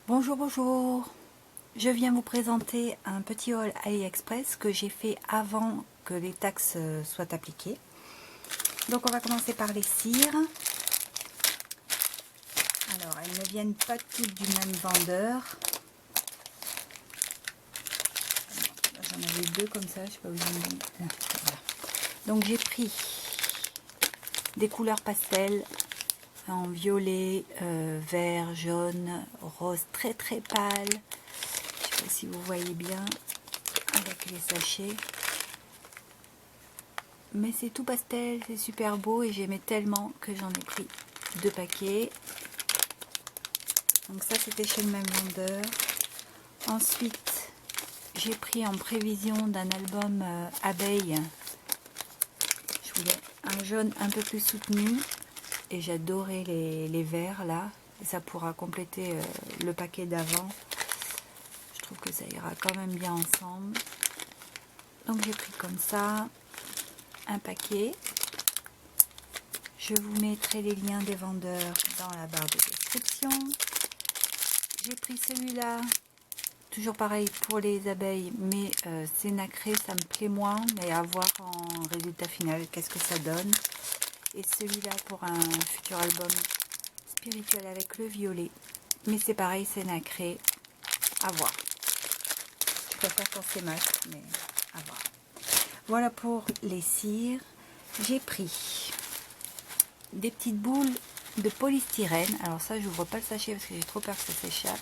Bonjour, bonjour. Je viens vous présenter un petit haul AliExpress que j'ai fait avant que les taxes soient appliquées. Donc on va commencer par les cires. Alors elles ne viennent pas toutes du même vendeur. J'en avais deux comme ça, je sais pas où j'ai mis. Voilà. Donc j'ai pris des couleurs pastel en violet, vert, jaune, rose très très pâle. Je sais pas si vous voyez bien avec les sachets. Mais c'est tout pastel, c'est super beau et j'aimais tellement que j'en ai pris 2 paquets. Donc ça c'était chez le même vendeur. Ensuite j'ai pris en prévision d'un album abeille. Je voulais un jaune un peu plus soutenu et j'adorais les verts là. Et ça pourra compléter le paquet d'avant. Je trouve que ça ira quand même bien ensemble. Donc j'ai pris comme ça un paquet. Je vous mettrai les liens des vendeurs dans la barre de description. J'ai pris celui-là, toujours pareil pour les abeilles, mais c'est nacré, ça me plaît moins, mais à voir en résultat final qu'est-ce que ça donne. Et celui-là pour un futur album spirituel avec le violet, mais c'est pareil, c'est nacré, à voir. Je préfère quand c'est mat, mais à voir. Voilà pour les cires. J'ai pris des petites boules de polystyrène. Alors ça, je n'ouvre pas le sachet parce que j'ai trop peur que ça s'échappe.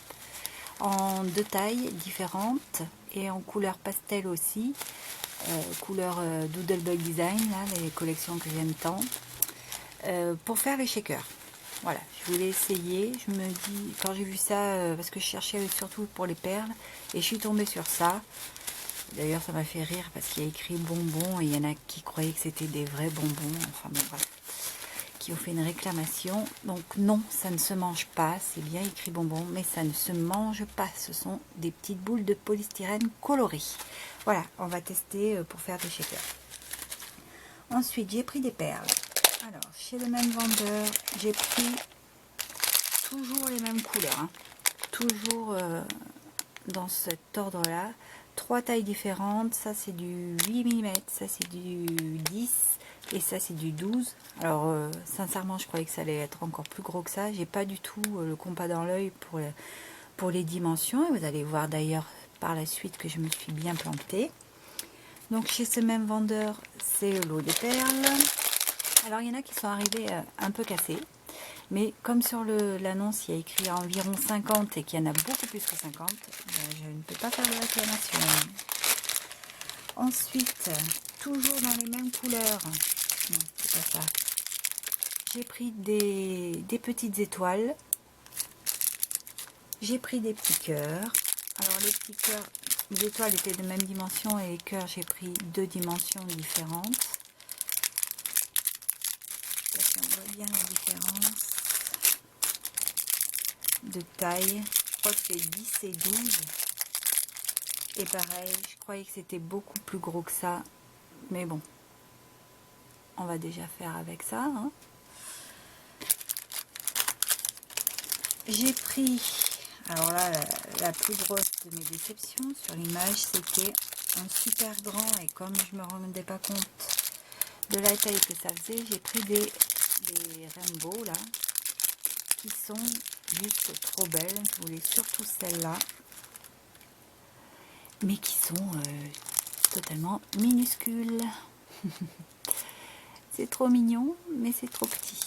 En 2 tailles différentes et en couleur pastel aussi. Couleur Doodlebug Design, là, les collections que j'aime tant. Pour faire les shakers. Voilà, je voulais essayer. Je me dis, quand j'ai vu ça, parce que je cherchais surtout pour les perles, et je suis tombée sur ça. D'ailleurs, ça m'a fait rire parce qu'il y a écrit bonbons et il y en a qui croyaient que c'était des vrais bonbons. Enfin bon, bref. Qui ont fait une réclamation. Donc non, ça ne se mange pas. C'est bien écrit bonbons, mais ça ne se mange pas. Ce sont des petites boules de polystyrène colorées. Voilà, on va tester pour faire des shakers. Ensuite, j'ai pris des perles. Alors, chez le même vendeur, j'ai pris toujours les mêmes couleurs. Hein. Toujours dans cet ordre-là. 3 tailles différentes. Ça, c'est du 8 mm. Ça, c'est du 10. Et ça, c'est du 12. Alors, sincèrement, je croyais que ça allait être encore plus gros que ça. J'ai pas du tout le compas dans l'œil pour les dimensions. Et vous allez voir d'ailleurs par la suite que je me suis bien plantée. Donc, chez ce même vendeur, c'est le lot des perles. Alors, il y en a qui sont arrivés un peu cassés. Mais comme sur l'annonce, il y a écrit environ 50 et qu'il y en a beaucoup plus que 50, ben, je ne peux pas faire de réclamation. Ensuite, toujours dans les mêmes couleurs, non, c'est pas ça. J'ai pris des petites étoiles. J'ai pris des petits cœurs. Alors les petits cœurs, les étoiles étaient de même dimension et les cœurs, j'ai pris 2 dimensions différentes. Je sais pas si on voit bien la différence de taille. Je crois que c'est 10 et 12. Et pareil, je croyais que c'était beaucoup plus gros que ça. Mais bon, on va déjà faire avec ça. Hein. J'ai pris, alors là, la plus grosse de mes déceptions sur l'image, c'était un super grand. Et comme je me rendais pas compte de la taille que ça faisait, j'ai pris des rainbows là, qui sont juste trop belles. Je voulais surtout celle-là. Mais qui sont totalement minuscules. C'est trop mignon, mais c'est trop petit.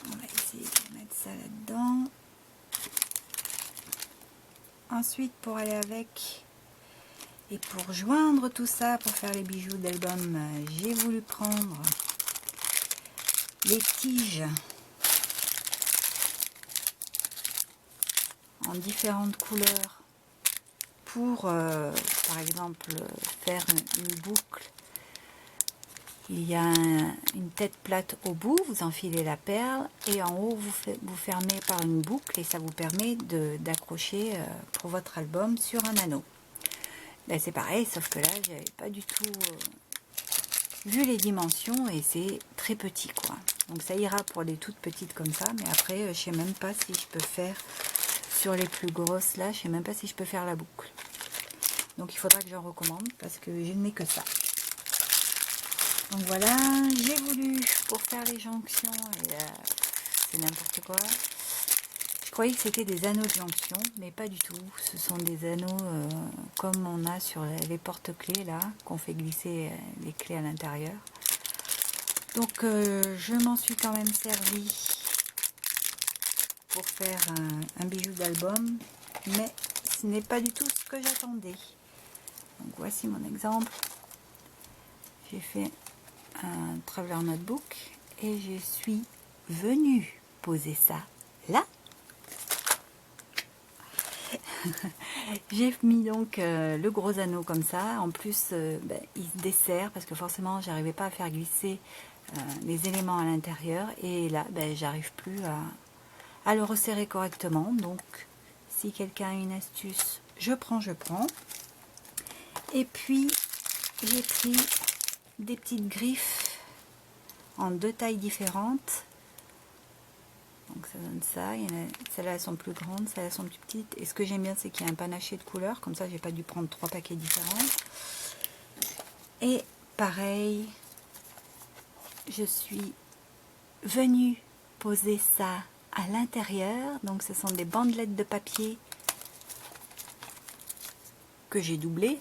On va essayer de mettre ça là-dedans. Ensuite, pour aller avec et pour joindre tout ça, pour faire les bijoux d'album, j'ai voulu prendre les tiges en différentes couleurs pour, par exemple, faire une boucle. Il y a une tête plate au bout, vous enfilez la perle et en haut vous fermez par une boucle et ça vous permet d'accrocher pour votre album sur un anneau. Ben, c'est pareil, sauf que là j'avais pas du tout vu les dimensions et c'est très petit quoi. Donc ça ira pour les toutes petites comme ça, mais après je sais même pas si je peux faire sur les plus grosses là, je sais même pas si je peux faire la boucle. Donc il faudra que j'en recommande parce que je n'ai que ça. Donc voilà, j'ai voulu pour faire les jonctions, et c'est n'importe quoi. Je croyais que c'était des anneaux de jonction, mais pas du tout. Ce sont des anneaux comme on a sur les porte-clés là, qu'on fait glisser les clés à l'intérieur. Donc je m'en suis quand même servi pour faire un bijou d'album, mais ce n'est pas du tout ce que j'attendais. Donc voici mon exemple. J'ai fait un Traveler Notebook et je suis venue poser ça là. J'ai mis donc le gros anneau comme ça. En plus, il se dessert parce que forcément, j'arrivais pas à faire glisser les éléments à l'intérieur. Et là, j'arrive plus à le resserrer correctement. Donc, si quelqu'un a une astuce, je prends. Et puis, j'ai pris des petites griffes en 2 tailles différentes. Donc ça donne ça, celles-là elles sont plus grandes, celles-là elles sont plus petites. Et ce que j'aime bien, c'est qu'il y a un panaché de couleurs, comme ça j'ai pas dû prendre 3 paquets différents. Et pareil, je suis venue poser ça à l'intérieur. Donc ce sont des bandelettes de papier que j'ai doublées,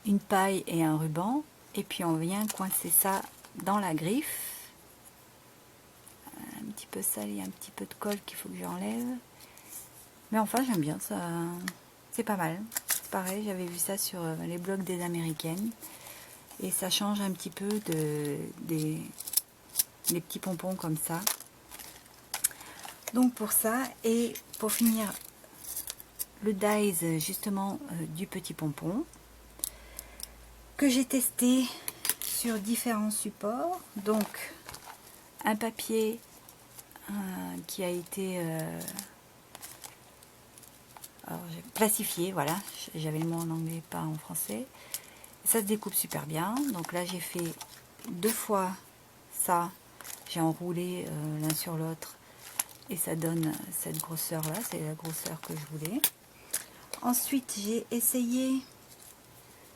une paille et un ruban, et puis on vient coincer ça dans la griffe. Un petit peu sale, il y a un petit peu de colle qu'il faut que j'enlève. Mais enfin, j'aime bien ça. C'est pas mal. C'est pareil, j'avais vu ça sur les blogs des Américaines. Et ça change un petit peu des petits pompons comme ça. Donc pour ça, et pour finir, le dies justement du petit pompon, que j'ai testé sur différents supports. Donc, un papier qui a été plastifié, voilà, j'avais le mot en anglais, pas en français. Ça se découpe super bien. Donc là j'ai fait 2 fois ça, j'ai enroulé l'un sur l'autre et ça donne cette grosseur là, c'est la grosseur que je voulais. Ensuite j'ai essayé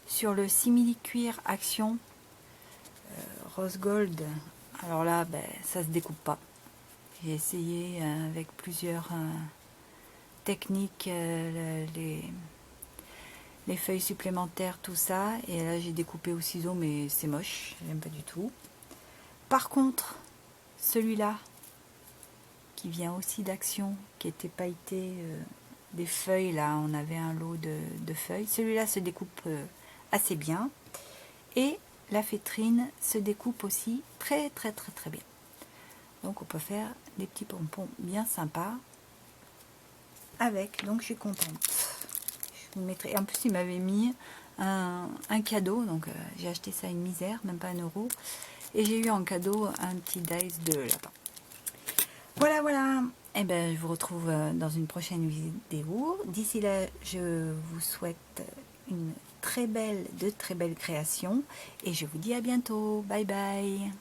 sur le simili cuir Action Rose Gold. Alors là ça se découpe pas. J'ai essayé avec plusieurs techniques, les feuilles supplémentaires, tout ça. Et là, j'ai découpé au ciseau, mais c'est moche. J'aime pas du tout. Par contre, celui-là, qui vient aussi d'Action, qui était pailleté, des feuilles, là, on avait un lot de feuilles. Celui-là se découpe assez bien. Et la feutrine se découpe aussi très bien. Donc, on peut faire des petits pompons bien sympas avec. Donc, je suis contente. Je vous mettrai. En plus, il m'avait mis un cadeau. Donc, j'ai acheté ça à une misère, même pas 1 euro. Et j'ai eu en cadeau un petit dice de lapin. Voilà. Et je vous retrouve dans une prochaine vidéo. D'ici là, je vous souhaite de très belles créations. Et je vous dis à bientôt. Bye bye.